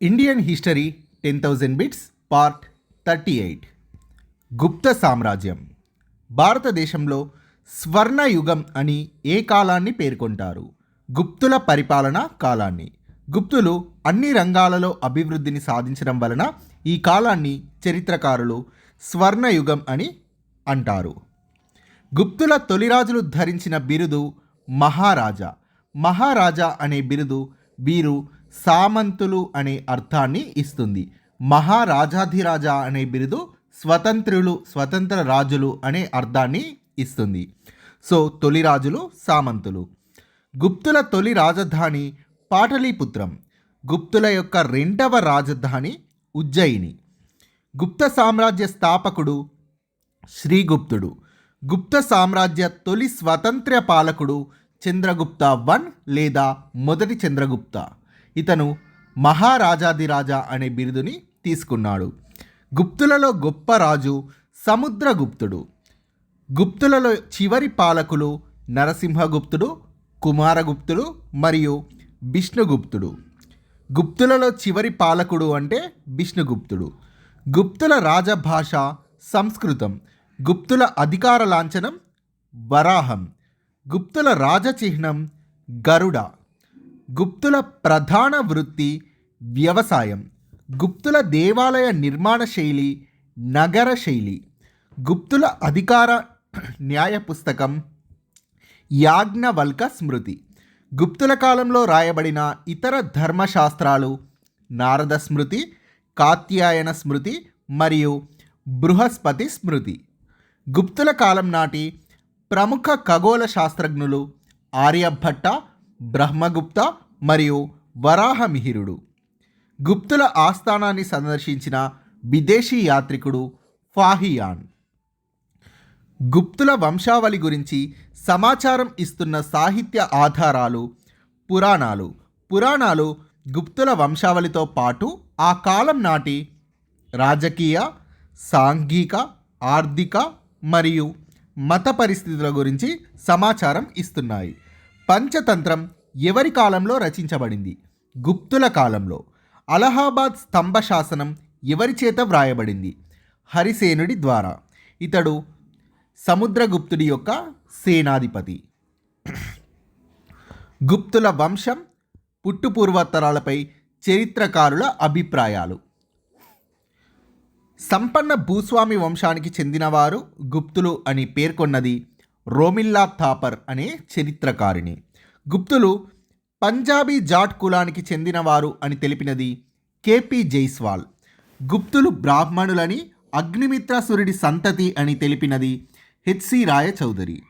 Indian history 10,000 bits part 38. గుప్త సామ్రాజ్యం. భారతదేశంలో స్వర్ణయుగం అని ఏ కాలాన్ని పేర్కొంటారు? గుప్తుల పరిపాలన కాలాన్ని. గుప్తులు అన్ని రంగాలలో అభివృద్ధిని సాధించడం వలన ఈ కాలాన్ని చరిత్రకారులు స్వర్ణయుగం అని అంటారు. గుప్తుల తొలిరాజులు ధరించిన బిరుదు మహారాజా. మహారాజా అనే బిరుదు వీరు సామంతులు అనే అర్థాన్ని ఇస్తుంది. మహారాజాధిరాజా అనే బిరుదు స్వతంత్రులు, స్వతంత్ర రాజులు అనే అర్థాన్ని ఇస్తుంది. సో తొలి రాజులు సామంతులు. గుప్తుల తొలి రాజధాని పాటలీపుత్రం. గుప్తుల యొక్క రెండవ రాజధాని ఉజ్జయిని. గుప్త సామ్రాజ్య స్థాపకుడు శ్రీగుప్తుడు. గుప్త సామ్రాజ్య తొలి స్వతంత్ర పాలకుడు చంద్రగుప్త వన్ లేదా మొదటి చంద్రగుప్త. ఇతను మహారాజాదిరాజా అనే బిరుదుని తీసుకున్నాడు. గుప్తులలో గొప్ప రాజు సముద్రగుప్తుడు. గుప్తులలో చివరి పాలకులు నరసింహగుప్తుడు, కుమారగుప్తుడు మరియు విష్ణుగుప్తుడు. గుప్తులలో చివరి పాలకుడు అంటే విష్ణుగుప్తుడు. గుప్తుల రాజభాష సంస్కృతం. గుప్తుల అధికార లాంఛనం వరాహం. గుప్తుల రాజచిహ్నం గరుడ. గుప్తుల ప్రధాన వృత్తి వ్యవసాయం. గుప్తుల దేవాలయ నిర్మాణ శైలి నగర శైలి. గుప్తుల అధికార న్యాయ పుస్తకం యాజ్ఞవల్క స్మృతి. గుప్తుల కాలంలో రాయబడిన ఇతర ధర్మశాస్త్రాలు నారద స్మృతి, కాత్యాయన స్మృతి మరియు బృహస్పతి స్మృతి. గుప్తుల కాలం నాటి ప్రముఖ ఖగోళ శాస్త్రజ్ఞులు ఆర్యభట్ట, బ్రహ్మగుప్త మరియు వరాహమిహిరుడు. గుప్తుల ఆస్థానాన్ని సందర్శించిన విదేశీ యాత్రికుడు ఫాహియాన్. గుప్తుల వంశావళి గురించి సమాచారం ఇస్తున్న సాహిత్య ఆధారాలు పురాణాలు. పురాణాలు గుప్తుల వంశావళితో పాటు ఆ కాలం నాటి రాజకీయ, సాంఘిక, ఆర్థిక మరియు మత పరిస్థితుల గురించి సమాచారం ఇస్తున్నాయి. పంచతంత్రం ఎవరి కాలంలో రచించబడింది? గుప్తుల కాలంలో. అలహాబాద్ స్తంభ శాసనం ఎవరి చేత వ్రాయబడింది? హరిసేనుడి ద్వారా. ఇతడు సముద్రగుప్తుడి యొక్క సేనాధిపతి. గుప్తుల వంశం పుట్టుపూర్వోత్తరాలపై చరిత్రకారుల అభిప్రాయాలు. సంపన్న భూస్వామి వంశానికి చెందినవారు గుప్తులు అని పేర్కొన్నది రోమిల్లా థాపర్ అనే చరిత్రకారిణి. గుప్తులు పంజాబీ జాట్ కులానికి చెందినవారు అని తెలిపినది కేపీ జైస్వాల్. గుప్తులు బ్రాహ్మణులని, అగ్నిమిత్రాసురుడి సంతతి అని తెలిపినది హెచ్సి రాయచౌదరి.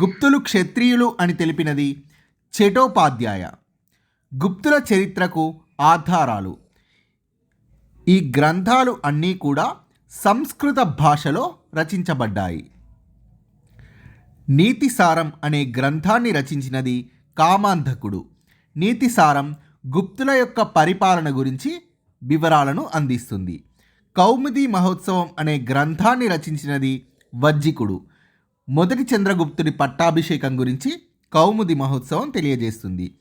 గుప్తులు క్షత్రియులు అని తెలిపినది చటోపాధ్యాయ. గుప్తుల చరిత్రకు ఆధారాలు. ఈ గ్రంథాలు అన్నీ కూడా సంస్కృత భాషలో రచించబడ్డాయి. నీతిసారం అనే గ్రంథాన్ని రచించినది కామాంధకుడు. నీతిసారం గుప్తుల యొక్క పరిపాలన గురించి వివరాలను అందిస్తుంది. కౌముది మహోత్సవం అనే గ్రంథాన్ని రచించినది వజ్జికుడు. మొదటి చంద్రగుప్తుడి పట్టాభిషేకం గురించి కౌముది మహోత్సవం తెలియజేస్తుంది.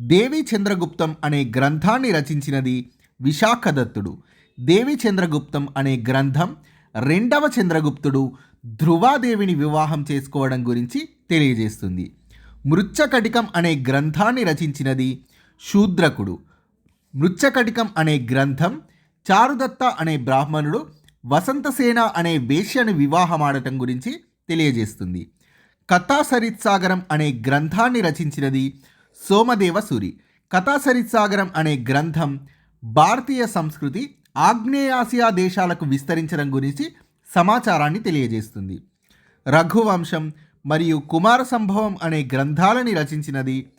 దేవి చంద్రగుప్తం అనే గ్రంథాన్ని రచించినది విశాఖదత్తుడు. దేవి చంద్రగుప్తం అనే గ్రంథం రెండవ చంద్రగుప్తుడు ధ్రువాదేవిని వివాహం చేసుకోవడం గురించి తెలియజేస్తుంది. మృచ్ఛకటికం అనే గ్రంథాన్ని రచించినది శూద్రకుడు. మృచ్ఛకటికం అనే గ్రంథం చారుదత్త అనే బ్రాహ్మణుడు వసంతసేన అనే వేశ్యను వివాహమాడటం గురించి తెలియజేస్తుంది. కథాసరిత్సాగరం అనే గ్రంథాన్ని రచించినది సోమదేవసూరి. కథాసరిత్సాగరం అనే గ్రంథం భారతీయ సంస్కృతి ఆగ్నేయాసియా దేశాలకు విస్తరించడం గురించి సమాచారాన్ని తెలియజేస్తుంది. రఘువంశం మరియు కుమార సంభవం అనే గ్రంథాలని రచించినది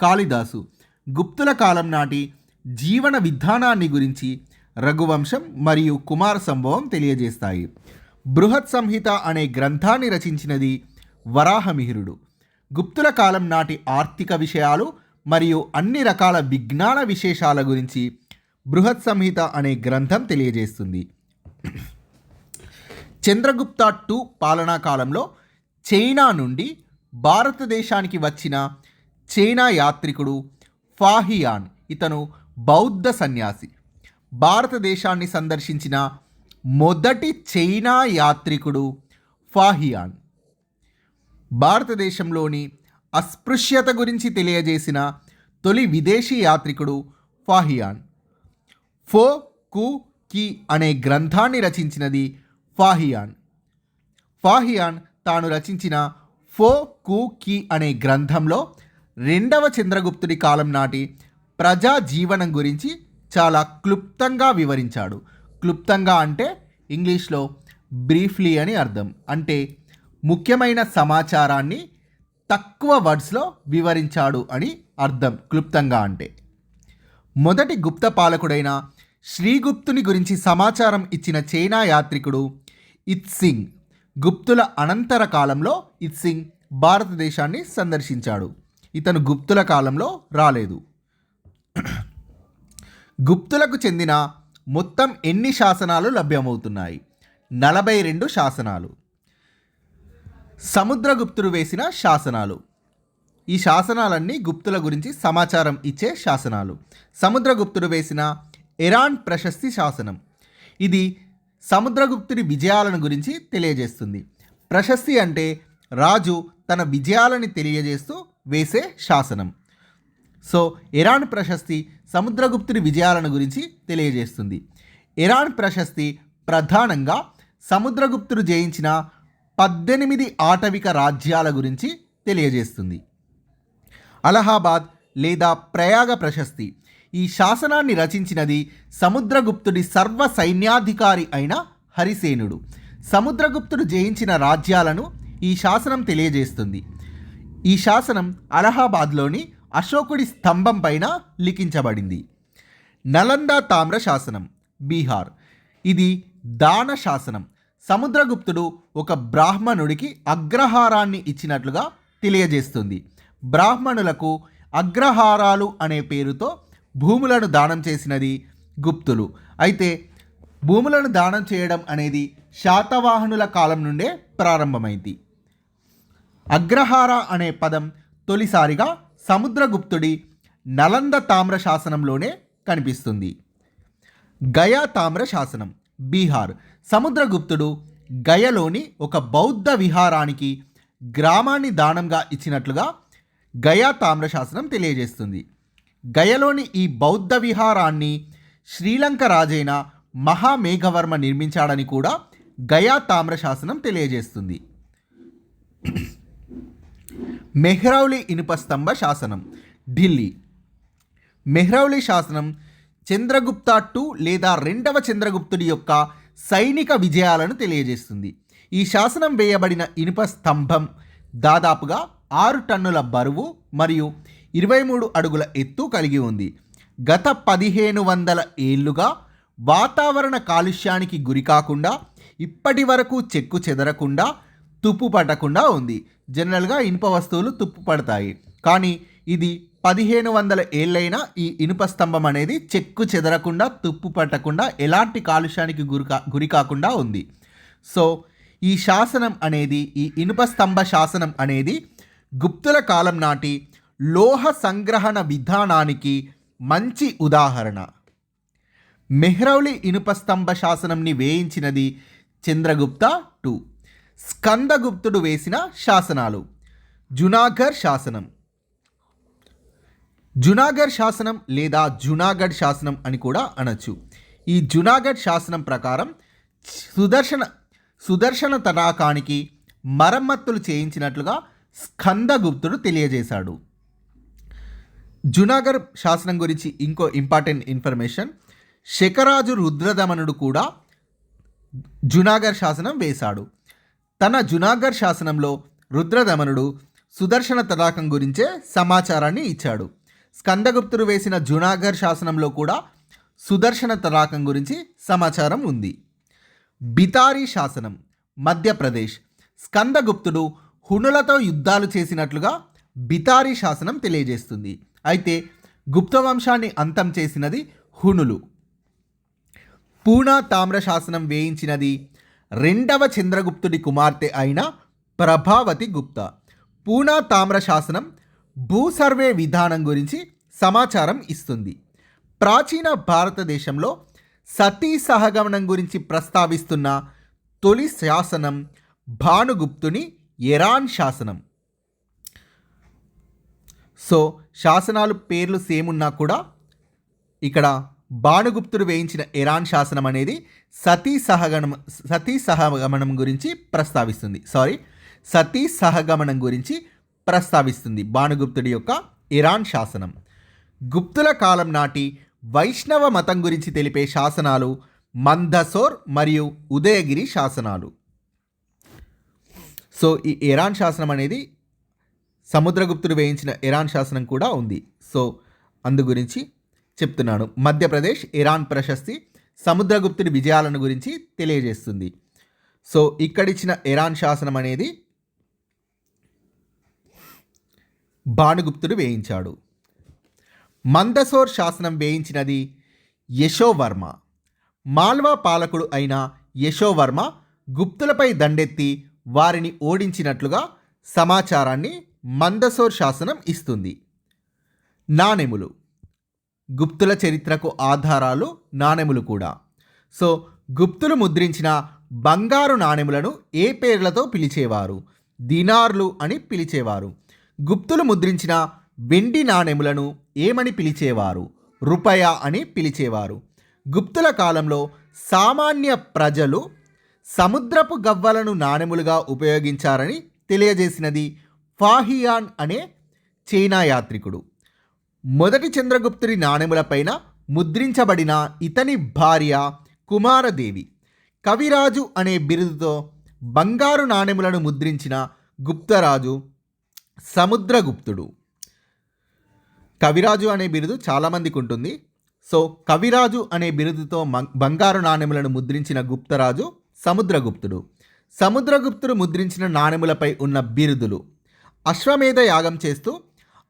కాళిదాసు. గుప్తుల కాలం నాటి జీవన విధానాన్ని గురించి రఘువంశం మరియు కుమార సంభవం తెలియజేస్తాయి. బృహత్ సంహిత అనే గ్రంథాన్ని రచించినది వరాహమిహిరుడు. గుప్తుల కాలం నాటి ఆర్థిక విషయాలు మరియు అన్ని రకాల విజ్ఞాన విశేషాల గురించి బృహత్ సంహిత అనే గ్రంథం తెలియజేస్తుంది. చంద్రగుప్త II పాలనా కాలంలో చైనా నుండి భారతదేశానికి వచ్చిన చైనా యాత్రికుడు ఫాహియాన్. ఇతను బౌద్ధ సన్యాసి. భారతదేశాన్ని సందర్శించిన మొదటి చైనా యాత్రికుడు ఫాహియాన్. భారతదేశంలోని అస్పృశ్యత గురించి తెలియజేసిన తొలి విదేశీ యాత్రికుడు ఫాహియాన్. ఫో కు కి అనే గ్రంథాన్ని రచించినది ఫాహియాన్. ఫాహియాన్ తాను రచించిన ఫో కు కి అనే గ్రంథంలో రెండవ చంద్రగుప్తుడి కాలం నాటి ప్రజా జీవనం గురించి చాలా క్లుప్తంగా వివరించాడు. క్లుప్తంగా అంటే ఇంగ్లీష్లో బ్రీఫ్లీ అని అర్థం. అంటే ముఖ్యమైన సమాచారాన్ని తక్కువ వర్డ్స్లో వివరించాడు అని అర్థం క్లుప్తంగా అంటే. మొదటి గుప్త పాలకుడైన శ్రీగుప్తుని గురించి సమాచారం ఇచ్చిన చైనా యాత్రికుడు ఇత్సింగ్. గుప్తుల అనంతర కాలంలో ఇత్సింగ్ భారతదేశాన్ని సందర్శించాడు. ఇతను గుప్తుల కాలంలో రాలేదు. గుప్తులకు చెందిన మొత్తం ఎన్ని శాసనాలు లభ్యమవుతున్నాయి? 42 శాసనాలు. సముద్రగుప్తుడు వేసిన శాసనాలు. ఈ శాసనాలన్నీ గుప్తుల గురించి సమాచారం ఇచ్చే శాసనాలు. సముద్రగుప్తుడు వేసిన ఇరాన్ ప్రశస్తి శాసనం. ఇది సముద్రగుప్తుడి విజయాలను గురించి తెలియజేస్తుంది. ప్రశస్తి అంటే రాజు తన విజయాలని తెలియజేస్తూ వేసే శాసనం. సో ఇరాన్ ప్రశస్తి సముద్రగుప్తుడి విజయాలను గురించి తెలియజేస్తుంది. ఇరాన్ ప్రశస్తి ప్రధానంగా సముద్రగుప్తుడు జయించిన 18 ఆటవిక రాజ్యాల గురించి తెలియజేస్తుంది. అలహాబాద్ లేదా ప్రయాగ ప్రశస్తి. ఈ శాసనాన్ని రచించినది సముద్రగుప్తుడి సర్వ సైన్యాధికారి అయిన హరిసేనుడు. సముద్రగుప్తుడు జయించిన రాజ్యాలను ఈ శాసనం తెలియజేస్తుంది. ఈ శాసనం అలహాబాద్లోని అశోకుడి స్తంభం పైన లిఖించబడింది. నలంద తామ్ర శాసనం, బీహార్. ఇది దాన శాసనం. సముద్రగుప్తుడు ఒక బ్రాహ్మణుడికి అగ్రహారాన్ని ఇచ్చినట్లుగా తెలియజేస్తుంది. బ్రాహ్మణులకు అగ్రహారాలు అనే పేరుతో భూములను దానం చేసినది గుప్తులు. అయితే భూములను దానం చేయడం అనేది శాతవాహనుల కాలం నుండే ప్రారంభమైంది. అగ్రహార అనే పదం తొలిసారిగా సముద్రగుప్తుడి నలంద తామ్ర శాసనంలోనే కనిపిస్తుంది. గయా తామ్ర శాసనం, బీహార్. సముద్రగుప్తుడు గయలోని ఒక బౌద్ధ విహారానికి గ్రామాన్ని దానంగా ఇచ్చినట్లుగా గయా తామ్ర శాసనం తెలియజేస్తుంది. గయలోని ఈ బౌద్ధ విహారాన్ని శ్రీలంక రాజైన మహామేఘవర్మ నిర్మించాడని కూడా గయా తామ్ర శాసనం తెలియజేస్తుంది. మెహ్రౌలి ఇనుప స్తంభ శాసనం, ఢిల్లీ. మెహ్రౌలి శాసనం చంద్రగుప్త II లేదా రెండవ చంద్రగుప్తుడి యొక్క సైనిక విజయాలను తెలియజేస్తుంది. ఈ శాసనం వేయబడిన ఇనుప స్తంభం దాదాపుగా 6 టన్నుల బరువు మరియు 23 అడుగుల ఎత్తు కలిగి ఉంది. గత 1500 ఏళ్లుగా వాతావరణ కాలుష్యానికి గురికాకుండా, ఇప్పటి వరకు చెక్కు చెదరకుండా, తుప్పు పట్టకుండా ఉంది. జనరల్గా ఇనుప వస్తువులు తుప్పు పడతాయి, కానీ ఇది 1500 ఏళ్ళైనా ఈ ఇనుప స్తంభం అనేది చెక్కు చెదరకుండా, తుప్పు పట్టకుండా, ఎలాంటి కాలుష్యానికి గురి కాకుండా ఉంది. సో ఈ శాసనం అనేది, ఈ ఇనుప స్తంభ శాసనం అనేది గుప్తుల కాలం నాటి లోహ సంగ్రహణ విధానానికి మంచి ఉదాహరణ. మెహ్రౌలి ఇనుప స్తంభ శాసనంని వేయించినది చంద్రగుప్త II. స్కందగుప్తుడు వేసిన శాసనాలు. జునాగఢ్ శాసనం. జునాగఢ్ శాసనం లేదా జునాగఢ్ శాసనం అని కూడా అనొచ్చు. ఈ జునాగఢ్ శాసనం ప్రకారం సుదర్శన తటాకానికి మరమ్మతులు చేయించినట్లుగా స్కందగుప్తుడు తెలియజేశాడు. జునాగఢ్ శాసనం గురించి ఇంకో ఇంపార్టెంట్ ఇన్ఫర్మేషన్, శకరాజు రుద్రదమనుడు కూడా జునాగఢ్ శాసనం వేశాడు. తన జునాగఢ్ శాసనంలో రుద్రదమనుడు సుదర్శన తటాకం గురించే సమాచారాన్ని ఇచ్చాడు. స్కందగుప్తుడు వేసిన జునాగఢ్ శాసనంలో కూడా సుదర్శన తటాకం గురించి సమాచారం ఉంది. బితారీ శాసనం, మధ్యప్రదేశ్. స్కందగుప్తుడు హుణులతో యుద్ధాలు చేసినట్లుగా బితారీ శాసనం తెలియజేస్తుంది. అయితే గుప్త వంశాన్ని అంతం చేసినది హుణులు. పూనా తామ్ర శాసనం వేయించినది రెండవ చంద్రగుప్తుడి కుమార్తె అయిన ప్రభావతి గుప్తా. పూనా తామ్ర శాసనం భూ సర్వే విధానం గురించి సమాచారం ఇస్తుంది. ప్రాచీన భారతదేశంలో సతీ సహగమనం గురించి ప్రస్తావిస్తున్న తొలి శాసనం భానుగుప్తుని ఎరాన్ శాసనం. సో శాసనాలు పేర్లు సేమ్ ఉన్నా కూడా ఇక్కడ భానుగుప్తుడు వేయించిన ఎరాన్ శాసనం అనేది సతీ సహగమనం గురించి ప్రస్తావిస్తుంది. సతీ సహగమనం గురించి ప్రస్తావిస్తుంది భానుగుప్తుడి యొక్క ఇరాన్ శాసనం. గుప్తుల కాలం నాటి వైష్ణవ మతం గురించి తెలిపే శాసనాలు మందసోర్ మరియు ఉదయగిరి శాసనాలు. సో ఈ ఇరాన్ శాసనం అనేది సముద్రగుప్తుడు వేయించిన ఇరాన్ శాసనం కూడా ఉంది. సో అందు గురించి చెప్తున్నాను. మధ్యప్రదేశ్ ఇరాన్ ప్రశస్తి సముద్రగుప్తుడి విజయాలను గురించి తెలియజేస్తుంది. సో ఇక్కడిచ్చిన ఇరాన్ శాసనం అనేది భానుగుప్తుడు వేయించాడు. మందసోర్ శాసనం వేయించినది యశోవర్మ. మాల్వా పాలకుడు అయిన యశోవర్మ గుప్తులపై దండెత్తి వారిని ఓడించినట్లుగా సమాచారాన్ని మందసోర్ శాసనం ఇస్తుంది. నాణెములు గుప్తుల చరిత్రకు ఆధారాలు నాణెములు కూడా. సో గుప్తులు ముద్రించిన బంగారు నాణెములను ఏ పేర్లతో పిలిచేవారు? దినార్లు అని పిలిచేవారు. గుప్తులు ముద్రించిన వెండి నాణెములను ఏమని పిలిచేవారు? రూపాయ అని పిలిచేవారు. గుప్తుల కాలంలో సామాన్య ప్రజలు సముద్రపు గవ్వలను నాణెములుగా ఉపయోగించారని తెలియజేసినది ఫాహియాన్ అనే చైనా యాత్రికుడు. మొదటి చంద్రగుప్తుడి నాణెములపైన ముద్రించబడిన ఇతని భార్య కుమారదేవి. కవిరాజు అనే బిరుదుతో బంగారు నాణెములను ముద్రించిన గుప్తరాజు సముద్రగుప్తుడు. కవిరాజు అనే బిరుదు చాలామందికి ఉంటుంది. సో కవిరాజు అనే బిరుదుతో బంగారు నాణెములను ముద్రించిన గుప్తరాజు సముద్రగుప్తుడు. సముద్రగుప్తుడు ముద్రించిన నాణెములపై ఉన్న బిరుదులు: అశ్వమేధ యాగం చేస్తూ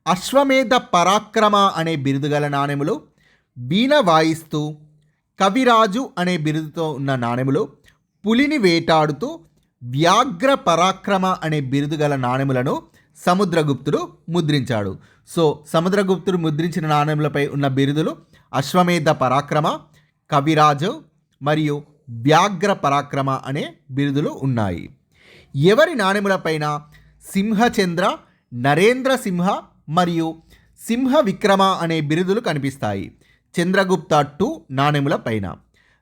అశ్వమేధ పరాక్రమ అనే బిరుదు గల నాణెములు, వీణ వాయిస్తూ కవిరాజు అనే బిరుదుతో ఉన్న నాణెములు, పులిని వేటాడుతూ వ్యాఘ్ర పరాక్రమ అనే బిరుదు గల నాణెములను సముద్రగుప్తుడు ముద్రించాడు. సో సముద్రగుప్తుడు ముద్రించిన నాణెములపై ఉన్న బిరుదులు అశ్వమేధ పరాక్రమ, కవిరాజు మరియు వ్యాఘ్ర పరాక్రమ అనే బిరుదులు ఉన్నాయి. ఎవరి నాణెములపైన సింహచంద్ర, నరేంద్ర సింహ మరియు సింహ విక్రమ అనే బిరుదులు కనిపిస్తాయి? చంద్రగుప్త II నాణెముల పైన.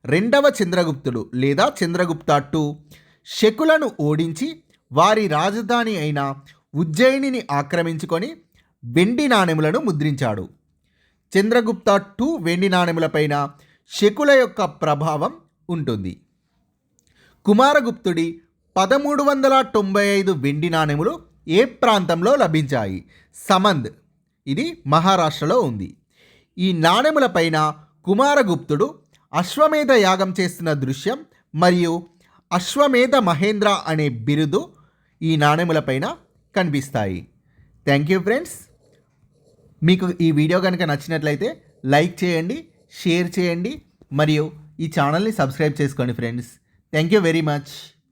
రెండవ చంద్రగుప్తుడు లేదా చంద్రగుప్త II శకులను ఓడించి వారి రాజధాని అయిన ఉజ్జయినిని ఆక్రమించుకొని వెండి నాణెములను ముద్రించాడు. చంద్రగుప్త II వెండి నాణెములపైన శకుల యొక్క ప్రభావం ఉంటుంది. కుమారగుప్తుడి 1395 వెండి నాణెములు ఏ ప్రాంతంలో లభించాయి? సమంద్, ఇది మహారాష్ట్రలో ఉంది. ఈ నాణెములపైన కుమారగుప్తుడు అశ్వమేధ యాగం చేస్తున్న దృశ్యం మరియు అశ్వమేధ మహేంద్ర అనే బిరుదు ఈ నాణెములపైన కనిపిస్తాయి. Thank you friends. మీకు ఈ వీడియో కనుక నచ్చినట్లయితే లైక్ చేయండి, షేర్ చేయండి మరియు ఈ ఛానల్ని సబ్స్క్రైబ్ చేసుకోండి friends. Thank you very much.